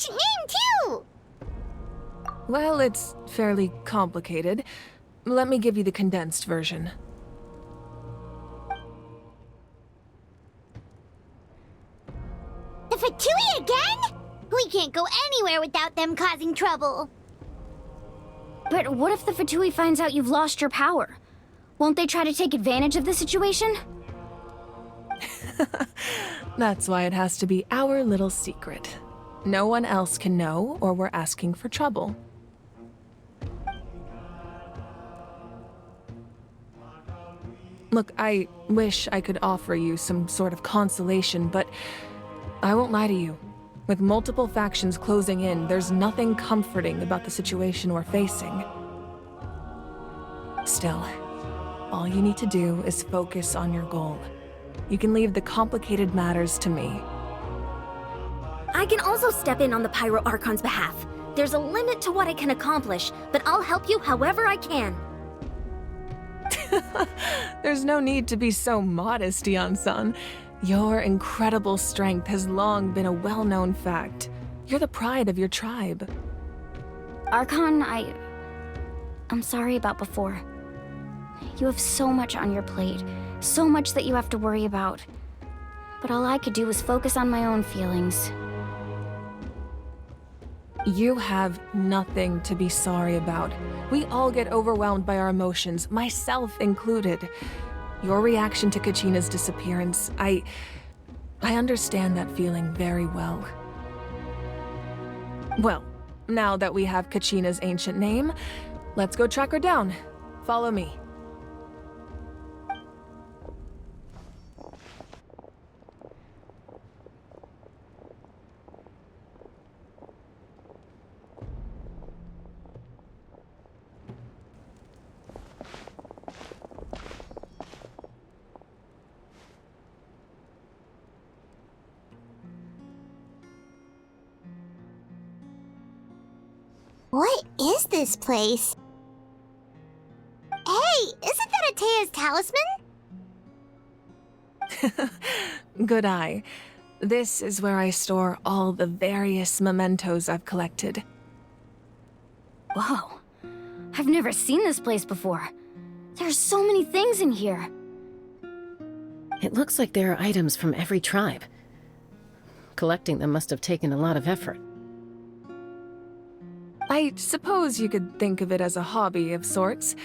ancient name, too! Well, it's fairly complicated. Let me give you the condensed version. The Fatui again? We can't go anywhere without them causing trouble. But what if the Fatui finds out you've lost your power? Won't they try to take advantage of the situation? That's why it has to be our little secret. No one else can know, or we're asking for trouble. Look, I wish I could offer you some sort of consolation, but I won't lie to you. With multiple factions closing in, there's nothing comforting about the situation we're facing. Still, all you need to do is focus on your goal. You can leave the complicated matters to me. I can also step in on the Pyro Archon's behalf. There's a limit to what I can accomplish, but I'll help you however I can. There's no need to be so modest, Yan-san. Your incredible strength has long been a well-known fact. You're the pride of your tribe. Archon, I'm sorry about before. You have so much on your plate, so much that you have to worry about. But all I could do was focus on my own feelings. You have nothing to be sorry about. We all get overwhelmed by our emotions, myself included. Your reaction to Kachina's disappearance, I understand that feeling very well. Well, now that we have Kachina's ancient name, let's go track her down. Follow me. What is this place? Hey, isn't that Atea's talisman? Good eye. This is where I store all the various mementos I've collected. Whoa. I've never seen this place before. There's so many things in here. It looks like there are items from every tribe. Collecting them must have taken a lot of effort. I suppose you could think of it as a hobby of sorts.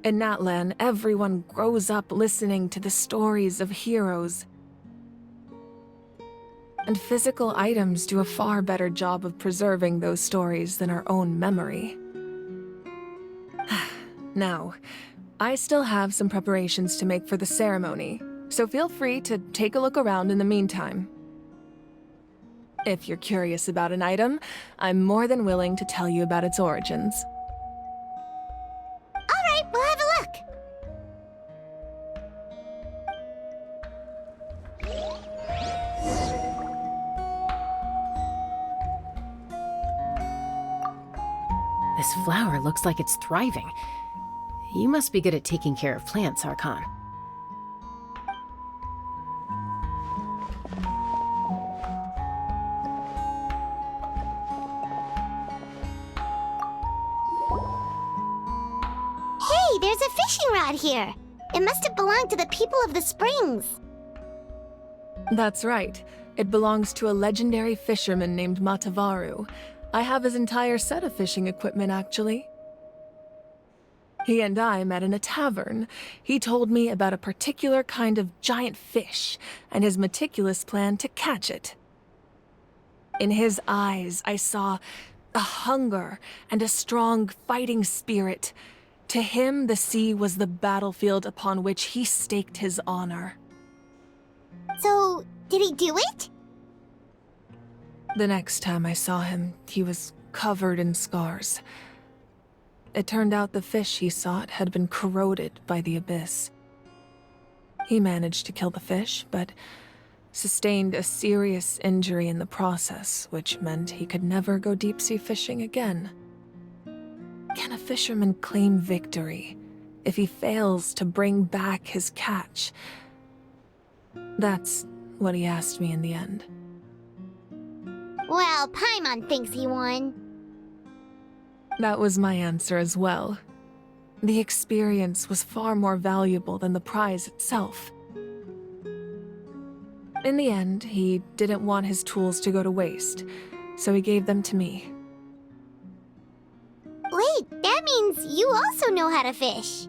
In Natlan, everyone grows up listening to the stories of heroes. And physical items do a far better job of preserving those stories than our own memory. Now, I still have some preparations to make for the ceremony, so feel free to take a look around in the meantime. If you're curious about an item, I'm more than willing to tell you about its origins. Alright, we'll have a look. This flower looks like it's thriving. You must be good at taking care of plants, Archon. Hey, there's a fishing rod here. It must have belonged to the people of the springs. That's right. It belongs to a legendary fisherman named Matavaru. I have his entire set of fishing equipment, actually. He and I met in a tavern. He told me about a particular kind of giant fish and his meticulous plan to catch it. In his eyes, I saw a hunger and a strong fighting spirit. To him, the sea was the battlefield upon which he staked his honor. So, did he do it? The next time I saw him, he was covered in scars. It turned out the fish he sought had been corroded by the abyss. He managed to kill the fish, but sustained a serious injury in the process, which meant he could never go deep-sea fishing again. Can a fisherman claim victory if he fails to bring back his catch? That's what he asked me in the end. Well, Paimon thinks he won. That was my answer as well. The experience was far more valuable than the prize itself. In the end, he didn't want his tools to go to waste, so he gave them to me. Wait, that means you also know how to fish.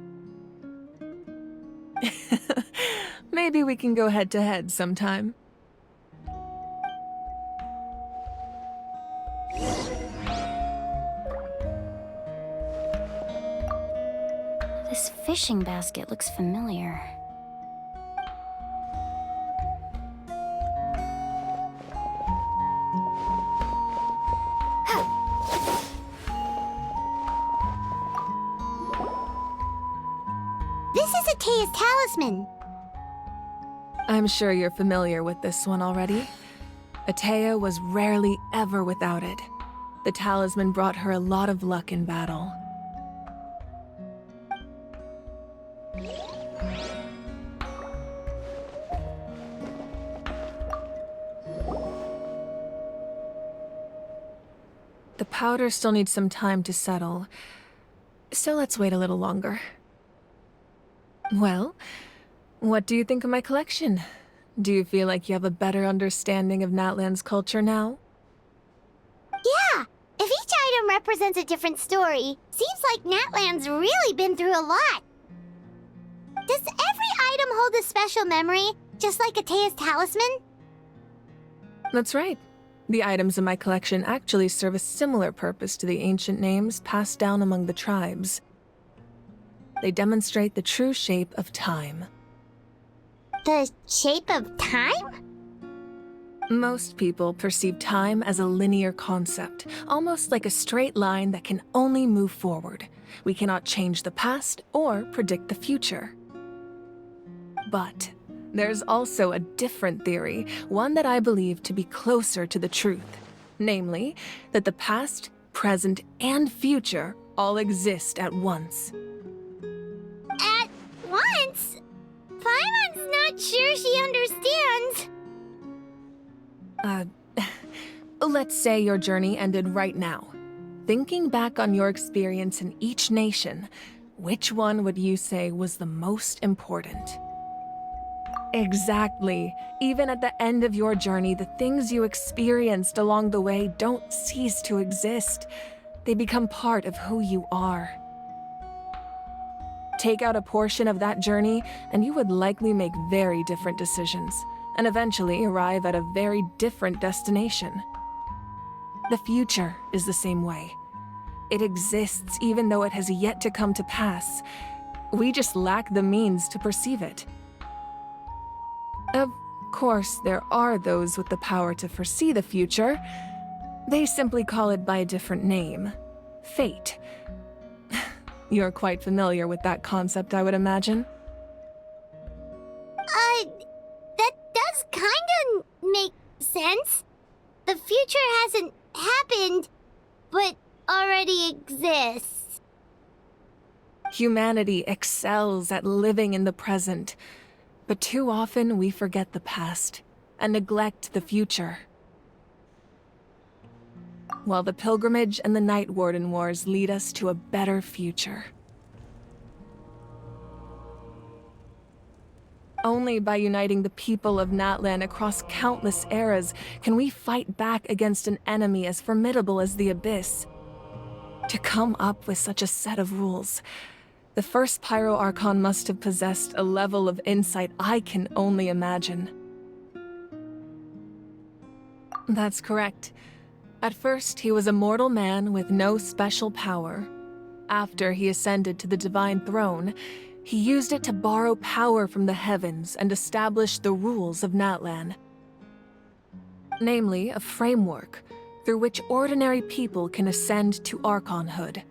Maybe we can go head-to-head sometime. This fishing basket looks familiar. This is Atea's talisman. I'm sure you're familiar with this one already. Atea was rarely ever without it. The talisman brought her a lot of luck in battle. The powder still needs some time to settle, so let's wait a little longer. Well, what do you think of my collection? Do you feel like you have a better understanding of Natlan's culture now? Yeah, if each item represents a different story, seems like Natlan's really been through a lot. Does every item hold a special memory, just like Atea's talisman? That's right. The items in my collection actually serve a similar purpose to the ancient names passed down among the tribes. They demonstrate the true shape of time. The shape of time? Most people perceive time as a linear concept, almost like a straight line that can only move forward. We cannot change the past or predict the future. But there's also a different theory, one that I believe to be closer to the truth. Namely, that the past, present, and future all exist at once. At once? Paimon's not sure she understands. Let's say your journey ended right now. Thinking back on your experience in each nation, which one would you say was the most important? Exactly. Even at the end of your journey, the things you experienced along the way don't cease to exist. They become part of who you are. Take out a portion of that journey, and you would likely make very different decisions, and eventually arrive at a very different destination. The future is the same way. It exists even though it has yet to come to pass. We just lack the means to perceive it. Of course, there are those with the power to foresee the future. They simply call it by a different name. Fate. You're quite familiar with that concept, I would imagine. That does kinda make sense. The future hasn't happened, but already exists. Humanity excels at living in the present, but too often we forget the past and neglect the future. While the pilgrimage and the Night Warden Wars lead us to a better future. Only by uniting the people of Natlan across countless eras can we fight back against an enemy as formidable as the Abyss. To come up with such a set of rules, the first Pyro Archon must have possessed a level of insight I can only imagine. That's correct. At first, he was a mortal man with no special power. After he ascended to the Divine Throne, he used it to borrow power from the heavens and establish the rules of Natlan. Namely, a framework through which ordinary people can ascend to Archonhood.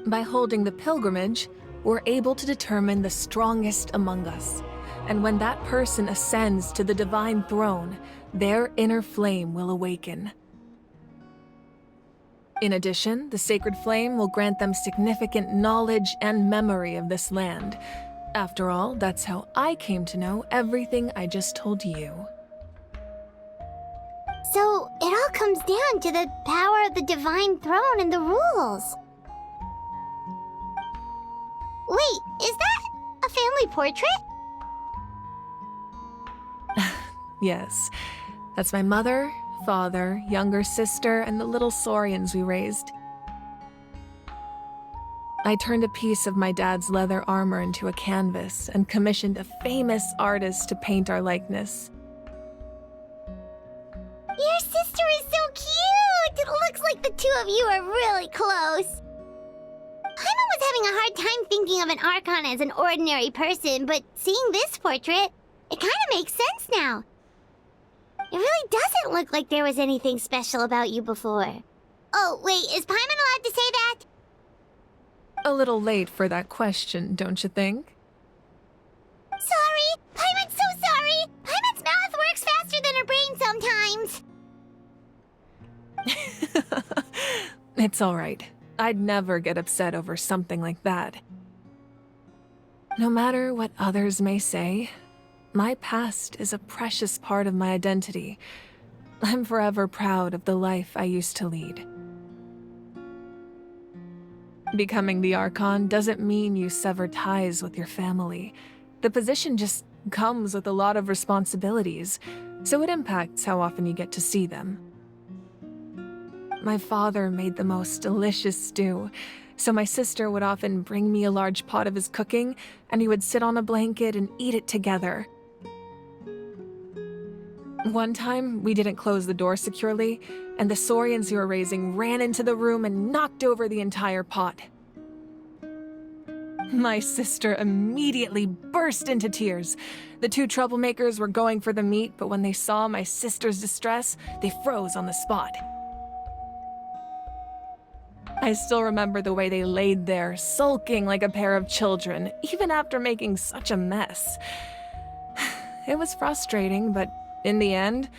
By holding the pilgrimage, we're able to determine the strongest among us. And when that person ascends to the Divine Throne, their inner flame will awaken. In addition, the sacred flame will grant them significant knowledge and memory of this land. After all, that's how I came to know everything I just told you. down to the power of the divine throne and the rules. Wait, is that a family portrait? Yes. That's my mother, father, younger sister, and the little saurians we raised. I turned a piece of my dad's leather armor into a canvas and commissioned a famous artist to paint our likeness. Your sister is so cute! It looks like the two of you are really close. Paimon was having a hard time thinking of an Archon as an ordinary person, but seeing this portrait, it kind of makes sense now. It really doesn't look like there was anything special about you before. Oh, wait, is Paimon allowed to say that? A little late for that question, don't you think? Sorry! Paimon's so sorry! Paimon's mouth works faster than her brain sometimes! It's all right. I'd never get upset over something like that. No matter what others may say, my past is a precious part of my identity. I'm forever proud of the life I used to lead. Becoming the Archon doesn't mean you sever ties with your family. The position just comes with a lot of responsibilities, so it impacts how often you get to see them. My father made the most delicious stew, so my sister would often bring me a large pot of his cooking, and we would sit on a blanket and eat it together. One time, we didn't close the door securely, and the saurians we were raising ran into the room and knocked over the entire pot. My sister immediately burst into tears. The two troublemakers were going for the meat, but when they saw my sister's distress, they froze on the spot. I still remember the way they laid there, sulking like a pair of children, even after making such a mess. It was frustrating, but in the end,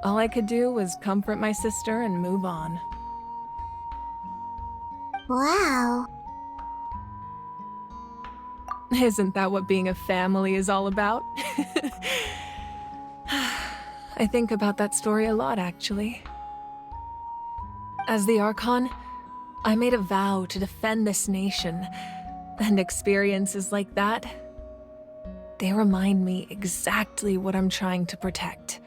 all I could do was comfort my sister and move on. Wow. Isn't that what being a family is all about? I think about that story a lot, actually. As the Archon, I made a vow to defend this nation, and experiences like that, they remind me exactly what I'm trying to protect.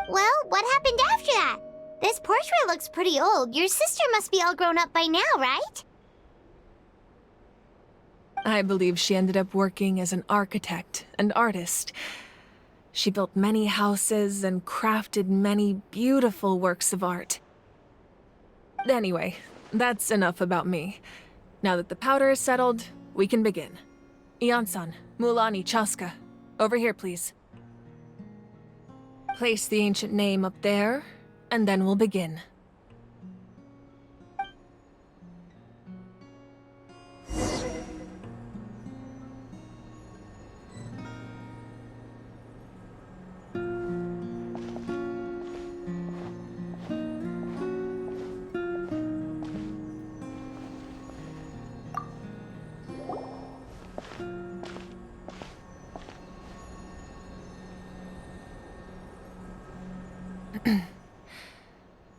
Well, what happened after that? This portrait looks pretty old. Your sister must be all grown up by now, right? I believe she ended up working as an architect and artist. She built many houses and crafted many beautiful works of art. Anyway, that's enough about me. Now that the powder is settled, we can begin. Ian-san, Mulani, Chaska, over here, please. Place the ancient name up there, and then we'll begin.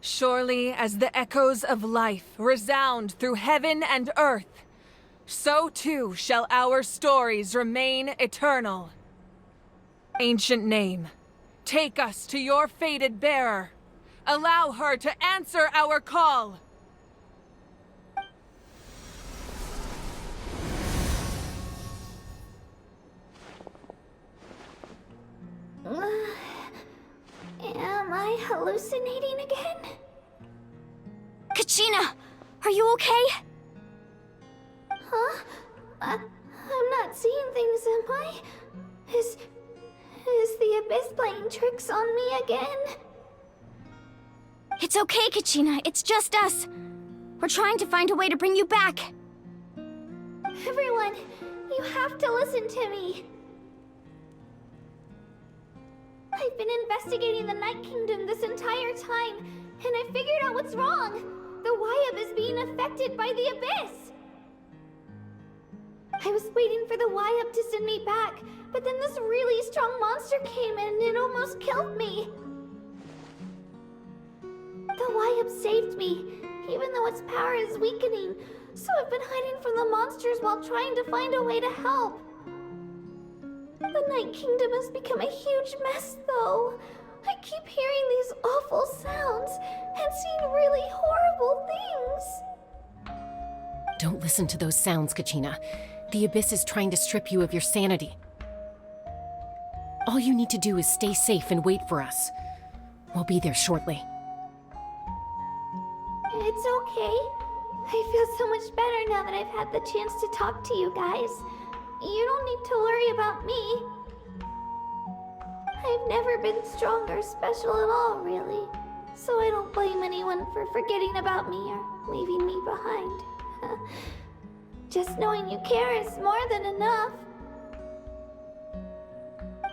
Surely as the echoes of life resound through heaven and earth, so too shall our stories remain eternal. Ancient name, take us to your fated bearer. Allow her to answer our call. Am I hallucinating again? Kachina! Are you okay? Huh? I'm not seeing things, am I? Is the Abyss playing tricks on me again? It's okay, Kachina. It's just us. We're trying to find a way to bring you back. Everyone, you have to listen to me. I've been investigating the Night Kingdom this entire time, and I figured out what's wrong. The Wyab is being affected by the Abyss. I was waiting for the Wyab to send me back, but then this really strong monster came in and it almost killed me. Wyatt saved me, even though its power is weakening. So I've been hiding from the monsters while trying to find a way to help. The Night Kingdom has become a huge mess, though. I keep hearing these awful sounds and seeing really horrible things. Don't listen to those sounds, Kachina. The Abyss is trying to strip you of your sanity. All you need to do is stay safe and wait for us. We'll be there shortly. It's okay. I feel so much better now that I've had the chance to talk to you guys. You don't need to worry about me. I've never been strong or special at all, really. So I don't blame anyone for forgetting about me or leaving me behind. Just knowing you care is more than enough.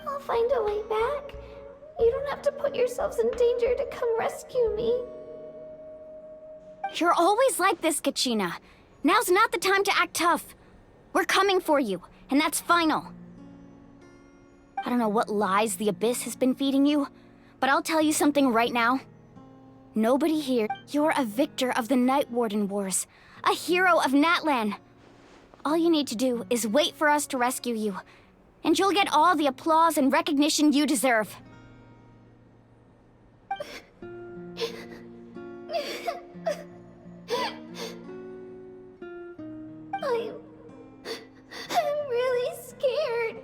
I'll find a way back. You don't have to put yourselves in danger to come rescue me. You're always like this, Kachina. Now's not the time to act tough. We're coming for you, and that's final. I don't know what lies the Abyss has been feeding you, but I'll tell you something right now. Nobody here. You're a victor of the Night Warden Wars, a hero of Natlan. All you need to do is wait for us to rescue you, and you'll get all the applause and recognition you deserve. I'm really scared.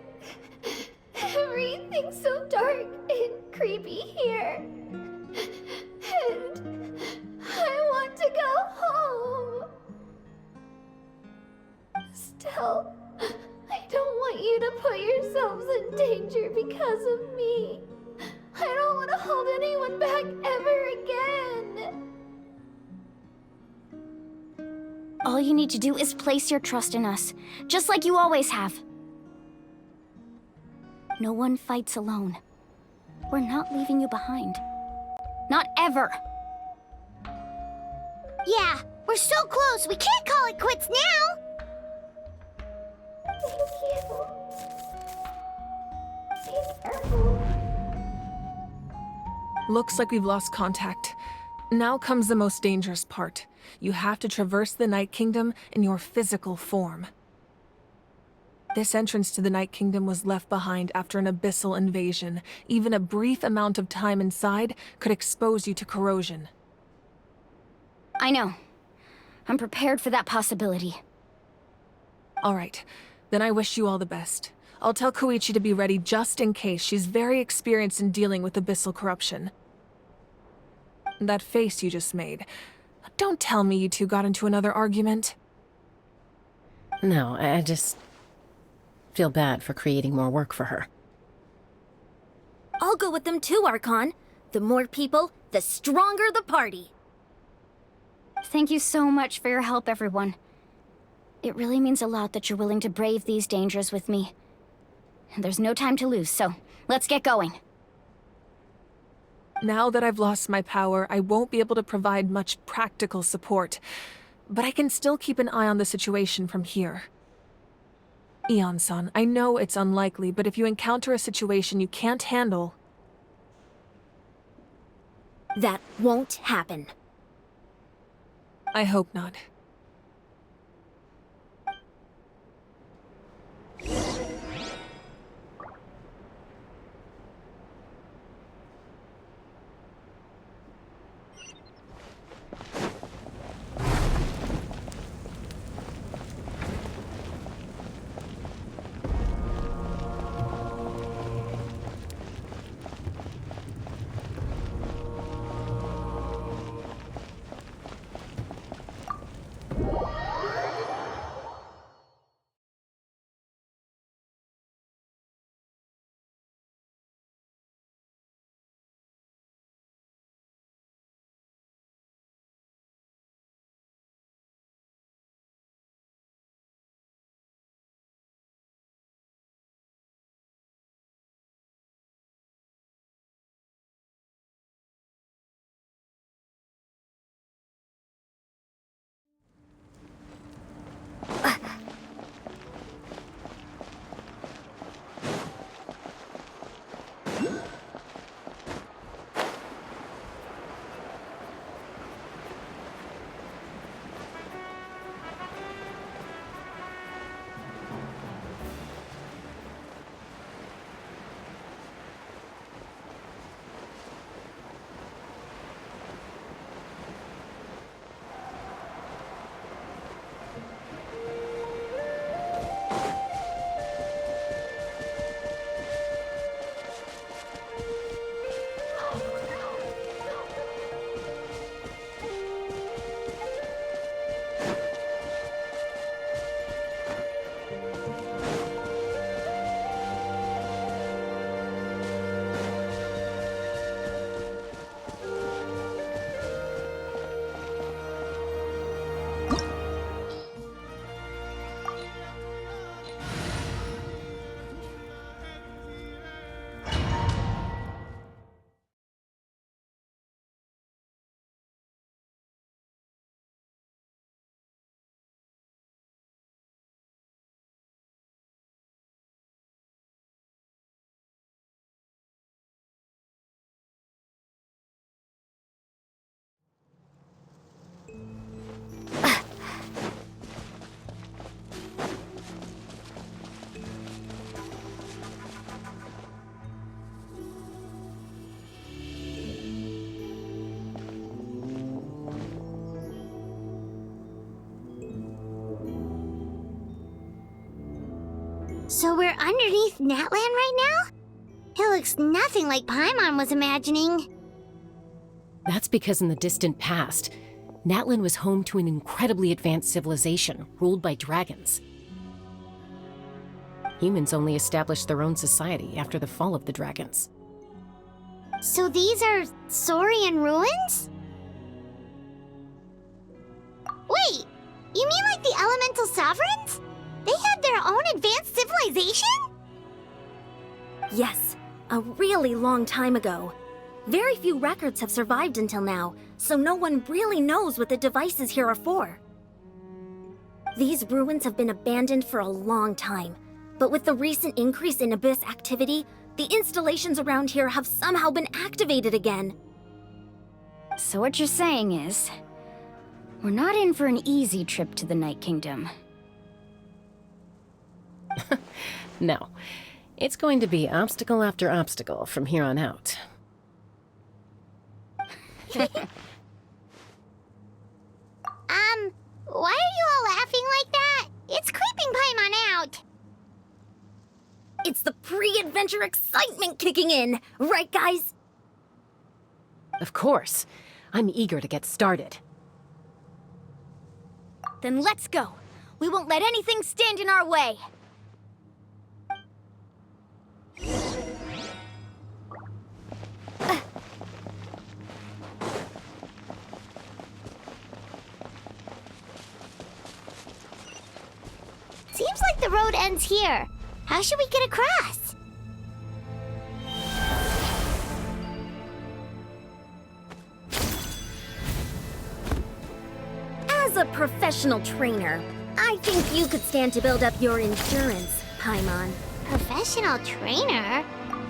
Everything's so dark and creepy here. And I want to go home. Still, I don't want you to put yourselves in danger because of me. I don't want to hold anyone back ever again. All you need to do is place your trust in us, just like you always have. No one fights alone. We're not leaving you behind. Not ever. Yeah, we're so close, we can't call it quits now! Thank you. Be careful. Looks like we've lost contact. Now comes the most dangerous part. You have to traverse the Night Kingdom in your physical form. This entrance to the Night Kingdom was left behind after an abyssal invasion. Even a brief amount of time inside could expose you to corrosion. I know. I'm prepared for that possibility. All right, then I wish you all the best. I'll tell Koichi to be ready just in case. She's very experienced in dealing with abyssal corruption. That face you just made. Don't tell me you two got into another argument. No, I just feel bad for creating more work for her. I'll go with them too, Archon. The more people, the stronger the party. Thank you so much for your help, everyone. It really means a lot that you're willing to brave these dangers with me. And there's no time to lose, so let's get going. Now that I've lost my power, I won't be able to provide much practical support. But I can still keep an eye on the situation from here. Eon-san, I know it's unlikely, but if you encounter a situation you can't handle... That won't happen. I hope not. So we're underneath Natlan right now? It looks nothing like Paimon was imagining. That's because in the distant past, Natlan was home to an incredibly advanced civilization ruled by dragons. Humans only established their own society after the fall of the dragons. So these are Saurian ruins? Wait, you mean like the elemental sovereigns? They had their own advanced civilization? Yes, a really long time ago. Very few records have survived until now, so no one really knows what the devices here are for. These ruins have been abandoned for a long time, but with the recent increase in Abyss activity, the installations around here have somehow been activated again. So what you're saying is, we're not in for an easy trip to the Night Kingdom. No, it's going to be obstacle after obstacle from here on out. Why are you all laughing like that? It's creeping Paimon out. It's the pre-adventure excitement kicking in, right guys? Of course. I'm eager to get started. Then let's go. We won't let anything stand in our way. Seems like the road ends here. How should we get across? As a professional trainer, I think you could stand to build up your endurance, Paimon. Professional trainer?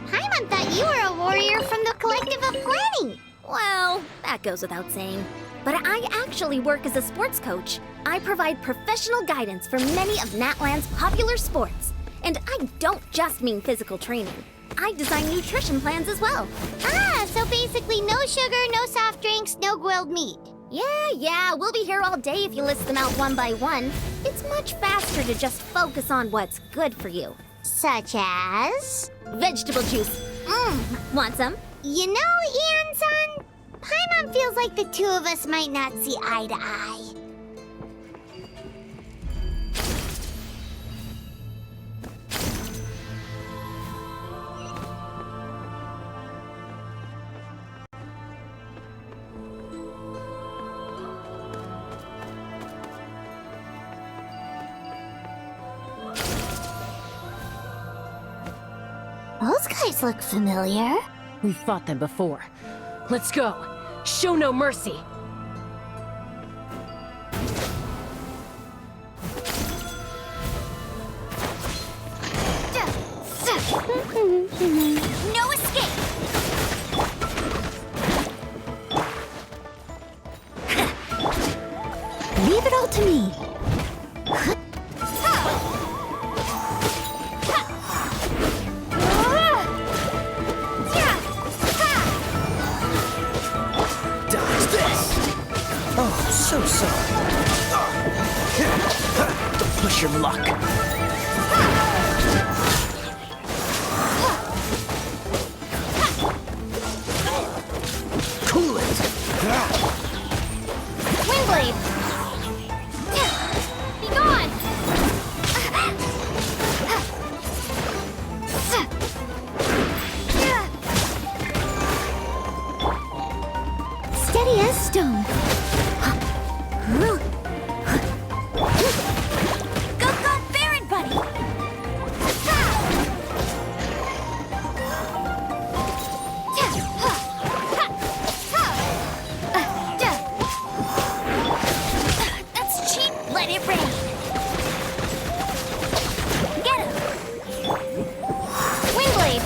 Paimon thought you were a warrior from the Collective of Planning. Well, that goes without saying. But I actually work as a sports coach. I provide professional guidance for many of Natlan's popular sports. And I don't just mean physical training. I design nutrition plans as well. Ah, so basically no sugar, no soft drinks, no grilled meat. Yeah, we'll be here all day if you list them out one by one. It's much faster to just focus on what's good for you. Such as? Vegetable juice. Want some? You know, Ian-san, Paimon feels like the two of us might not see eye to eye. Those guys look familiar. We've fought them before. Let's go. Show no mercy. No escape! Leave it all to me. So sorry. Don't push your luck. Cool it. Windblade! Be gone! Steady as stone. Go, Baron Buddy! That's cheap! Let it rain! Get him! Windblade!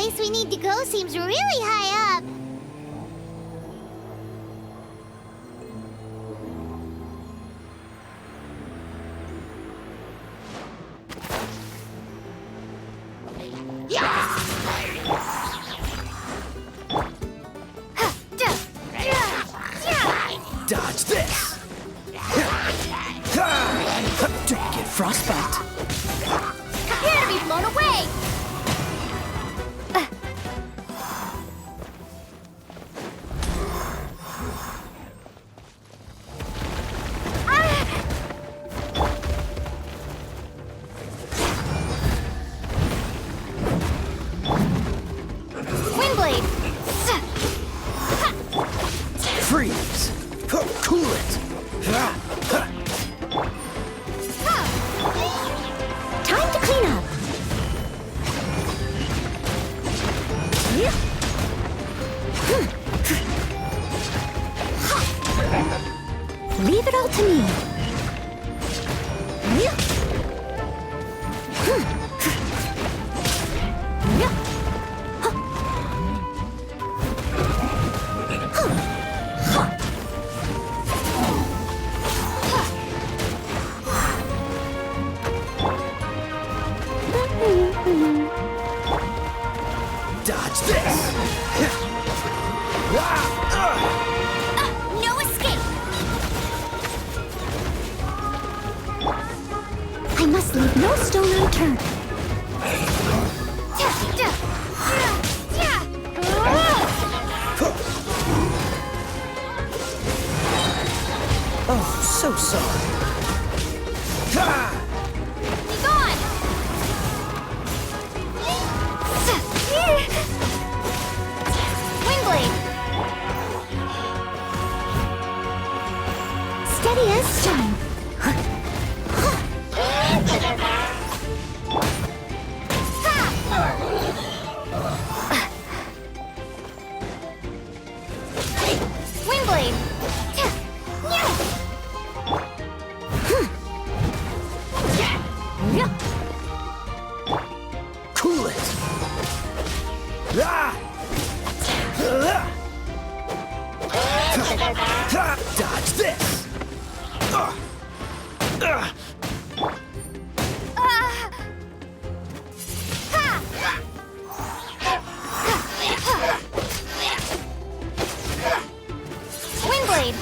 place we need to go seems really high up. Dodge this! Don't get frostbite. Prepare to be blown away! Windblade! Freeze! Cool it! Time to clean up. Leave it all to me. Dodge this! No escape! I must leave no stone unturned. Oh, so sorry. Be gone! Windblade! Steady as stone. Windblade! Cool it! Dodge this! Windblade!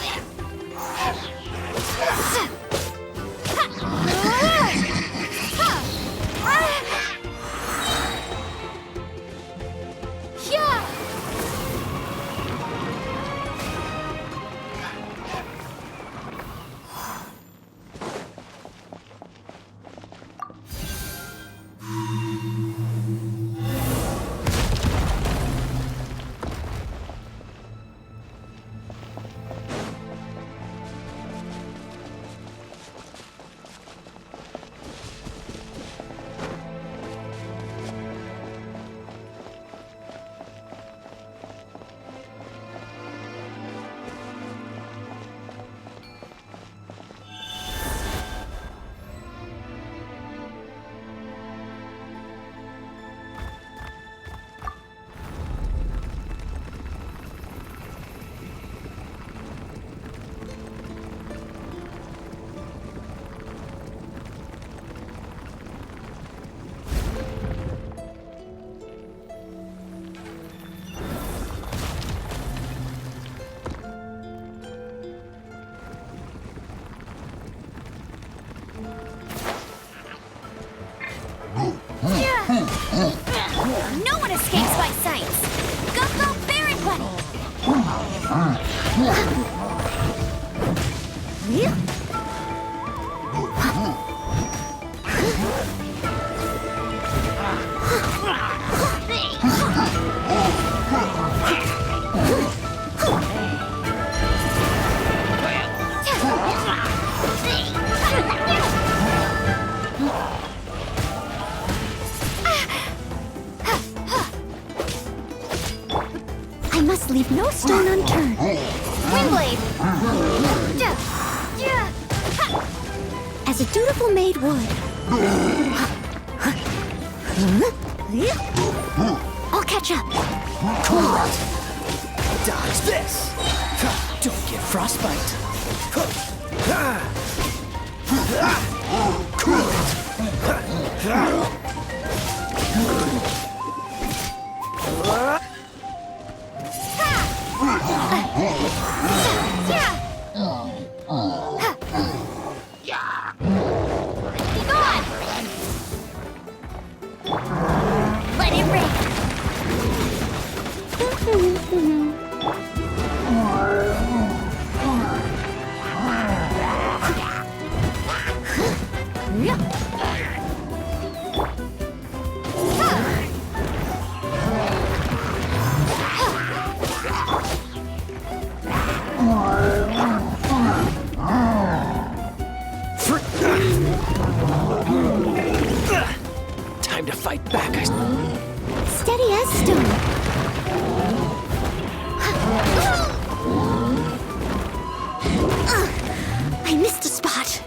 No one escapes my sights! Go, go, Baron Buddy! I must leave no stone unturned. Windblade! As a dutiful maid would. I'll catch up. Cool it. Dodge this. Don't get frostbite. Cool Let it rain. Time to fight back. Steady as stone. I missed a spot.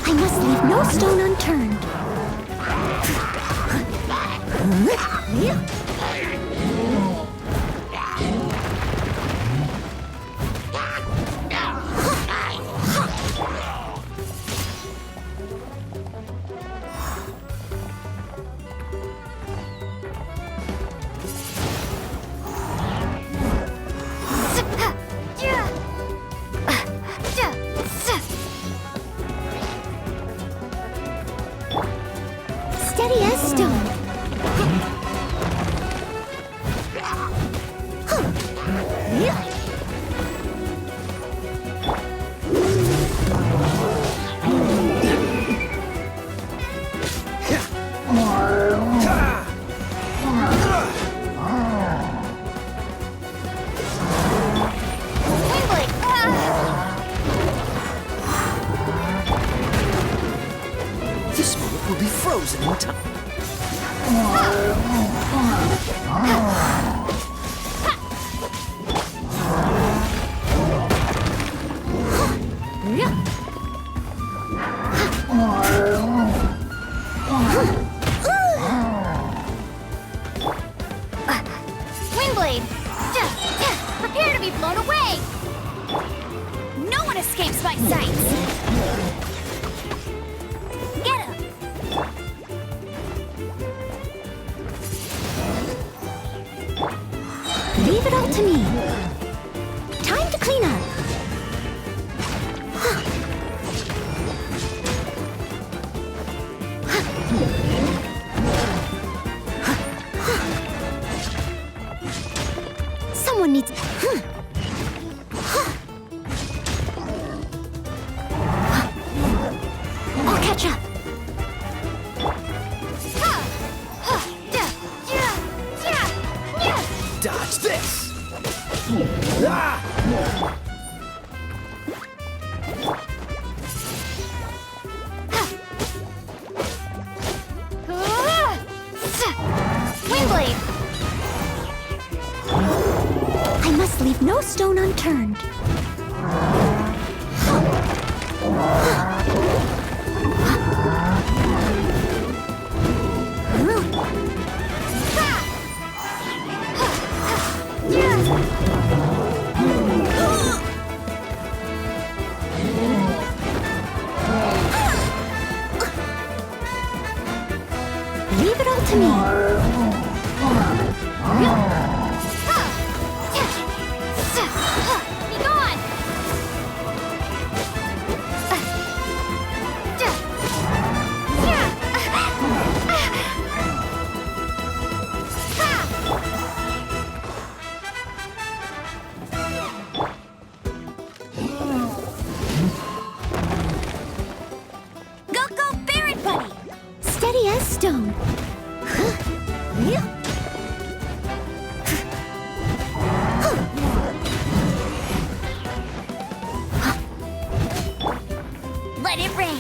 I must leave no stone unturned. Steady as stone. This moment will be frozen in time. Windblade! Prepare to be blown away! No one escapes my sights! Get him! Leave it all to me. Time to clean up. Someone needs... I'll catch up. Dodge this. Ah! Windblade! I must leave no stone unturned. Leave it all to me. Be gone! Go, go, Barret Buddy! Steady as stone. Let it rain.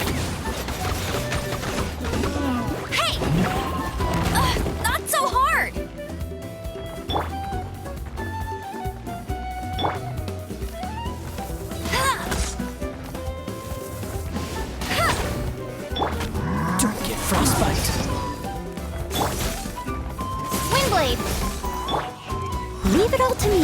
frostbite. Windblade! Leave it all to me.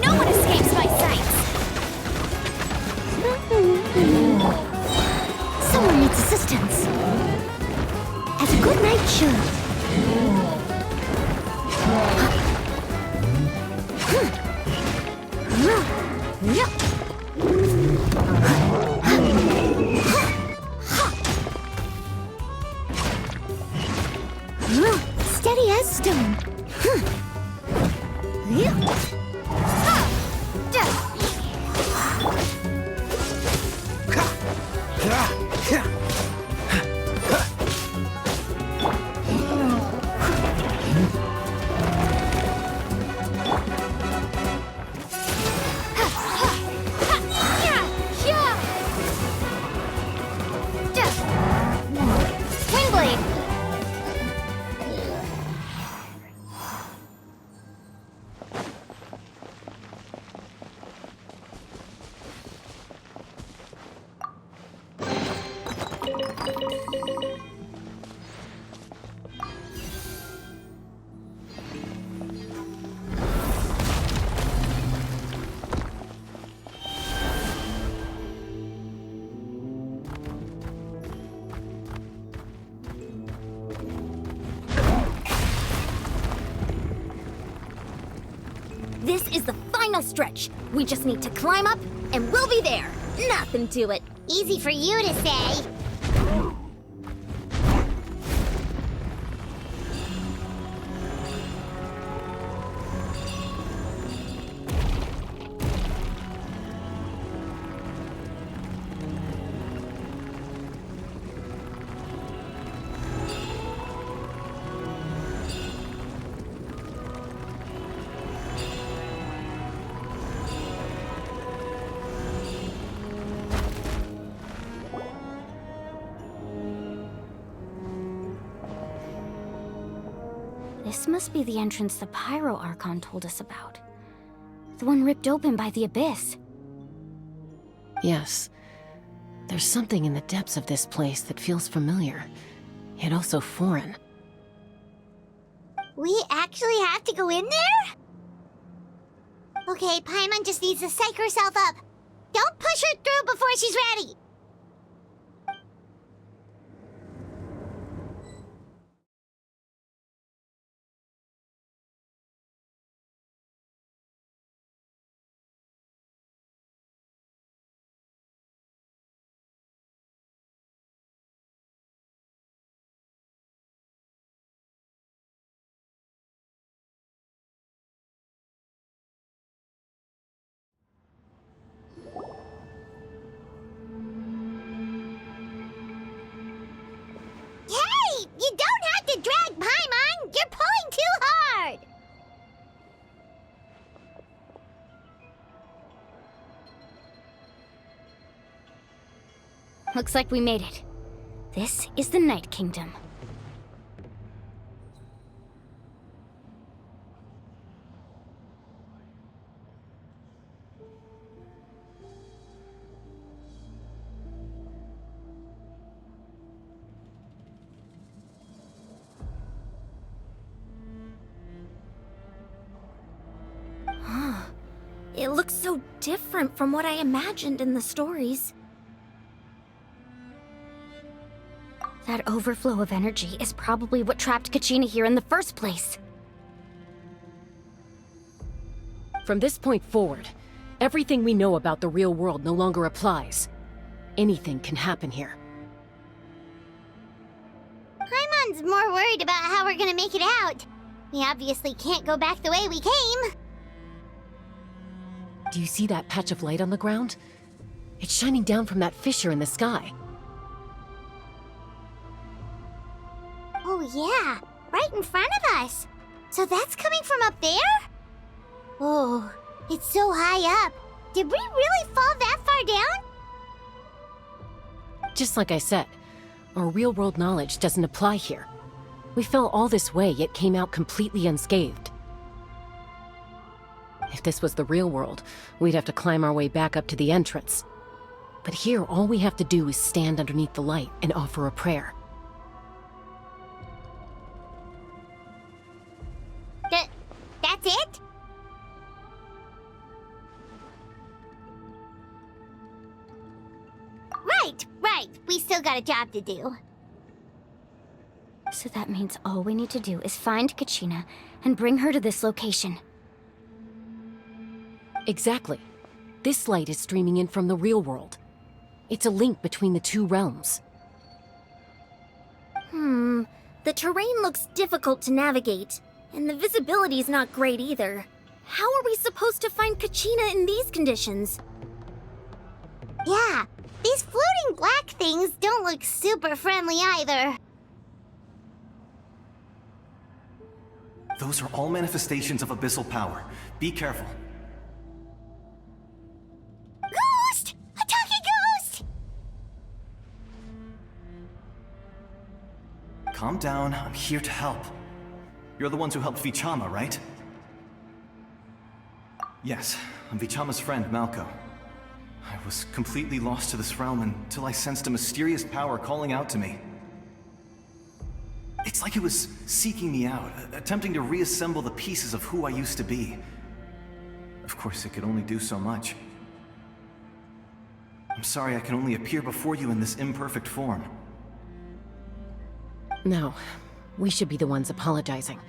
No one escapes my sight! Someone needs assistance. As a good knight should. Steady as stone. Windblade! This is the final stretch. We just need to climb up, and we'll be there. Nothing to it. Easy for you to say. This must be the entrance the Pyro Archon told us about. The one ripped open by the Abyss. Yes. There's something in the depths of this place that feels familiar, yet also foreign. We actually have to go in there? Okay, Paimon just needs to psych herself up. Don't push her through before she's ready. Hey! You don't have to drag Paimon! You're pulling too hard! Looks like we made it. This is the Night Kingdom. It looks so different from what I imagined in the stories. That overflow of energy is probably what trapped Kachina here in the first place. From this point forward, everything we know about the real world no longer applies. Anything can happen here. Paimon's more worried about how we're gonna make it out. We obviously can't go back the way we came. Do you see that patch of light on the ground? It's shining down from that fissure in the sky. Oh yeah, right in front of us. So that's coming from up there? Oh, it's so high up. Did we really fall that far down? Just like I said, our real-world knowledge doesn't apply here. We fell all this way, yet came out completely unscathed. If this was the real world, we'd have to climb our way back up to the entrance. But here, all we have to do is stand underneath the light and offer a prayer. That's it? Right. We still got a job to do. So that means all we need to do is find Kachina and bring her to this location. Exactly. This light is streaming in from the real world. It's a link between the two realms. The terrain looks difficult to navigate, and the visibility's not great either. How are we supposed to find Kachina in these conditions? Yeah, these floating black things don't look super friendly either. Those are all manifestations of abyssal power. Be careful. Ghost! A talking ghost! Calm down, I'm here to help. You're the ones who helped Vichama, right? Yes, I'm Vichama's friend, Malko. I was completely lost to this realm until I sensed a mysterious power calling out to me. It's like it was seeking me out, attempting to reassemble the pieces of who I used to be. Of course, it could only do so much. I'm sorry I can only appear before you in this imperfect form. No, we should be the ones apologizing.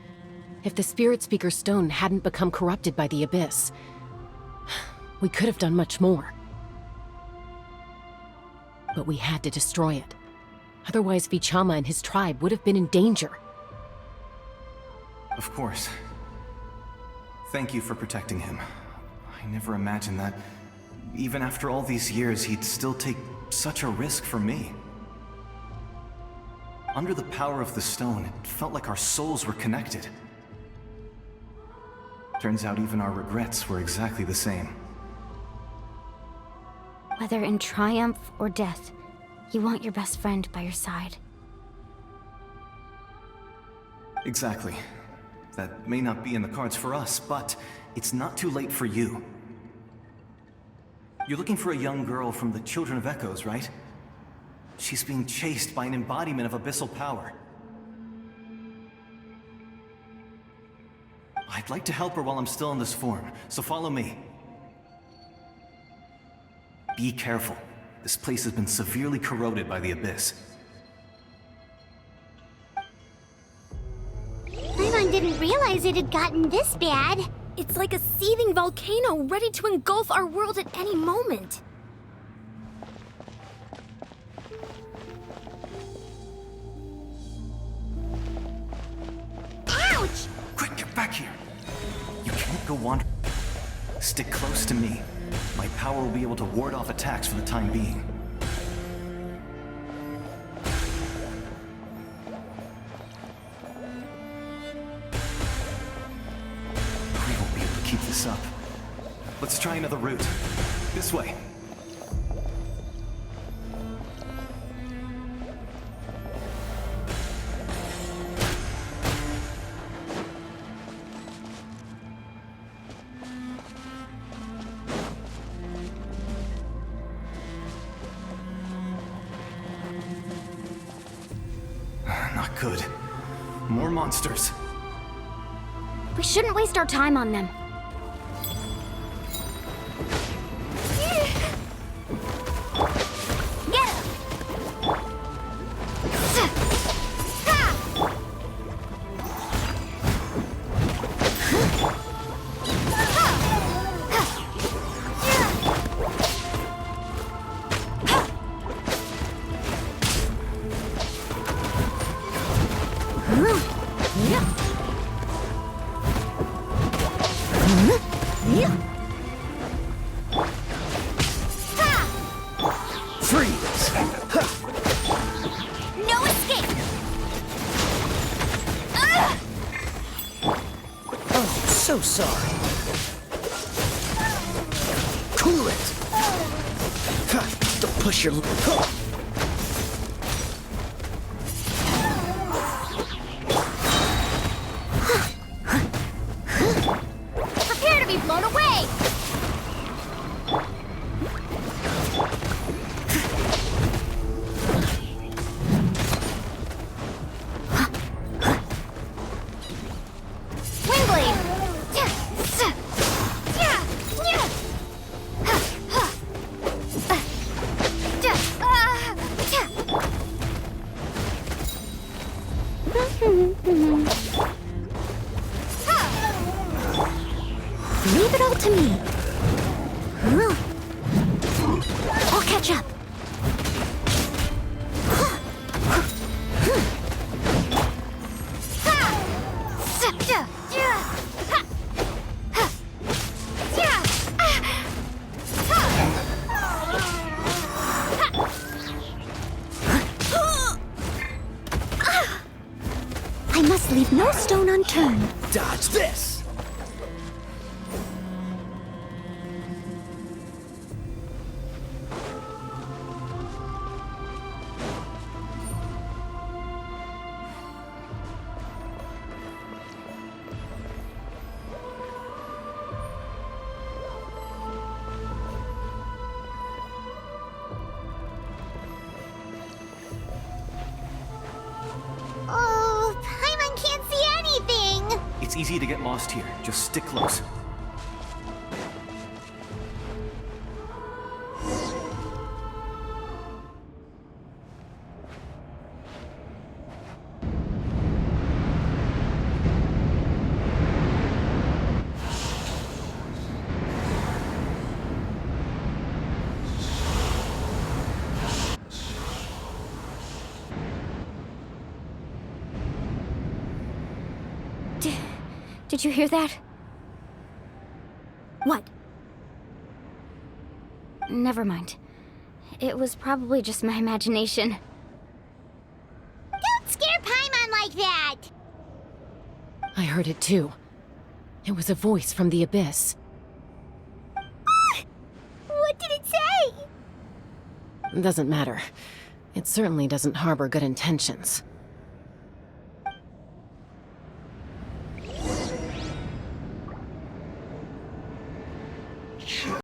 If the Spirit Speaker Stone hadn't become corrupted by the Abyss, we could have done much more. But we had to destroy it. Otherwise, Vichama and his tribe would have been in danger. Of course. Thank you for protecting him. I never imagined that, even after all these years, he'd still take such a risk for me. Under the power of the stone, it felt like our souls were connected. Turns out even our regrets were exactly the same. Whether in triumph or death, you want your best friend by your side. Exactly. That may not be in the cards for us, but it's not too late for you. You're looking for a young girl from the Children of Echoes, right? She's being chased by an embodiment of abyssal power. I'd like to help her while I'm still in this form, so follow me. Be careful. This place has been severely corroded by the Abyss. Paimon didn't realize it had gotten this bad. It's like a seething volcano ready to engulf our world at any moment. Ouch! Quick, get back here! You can't go wandering. Stick close to me. My power will be able to ward off attacks for the time being. We won't be able to keep this up. Let's try another route. This way. Not good. More monsters. We shouldn't waste our time on them. Get him! Freeze! No escape! Oh, so sorry. Cool it! Ha, don't push your... Prepare to be blown away! Leave it all to me. I'll catch up. I must leave no stone unturned. Dodge this! Oh, Paimon can't see anything! It's easy to get lost here. Just stick close. Did you hear that? What? Never mind. It was probably just my imagination. Don't scare Paimon like that! I heard it too. It was a voice from the abyss. What did it say? Doesn't matter. It certainly doesn't harbor good intentions.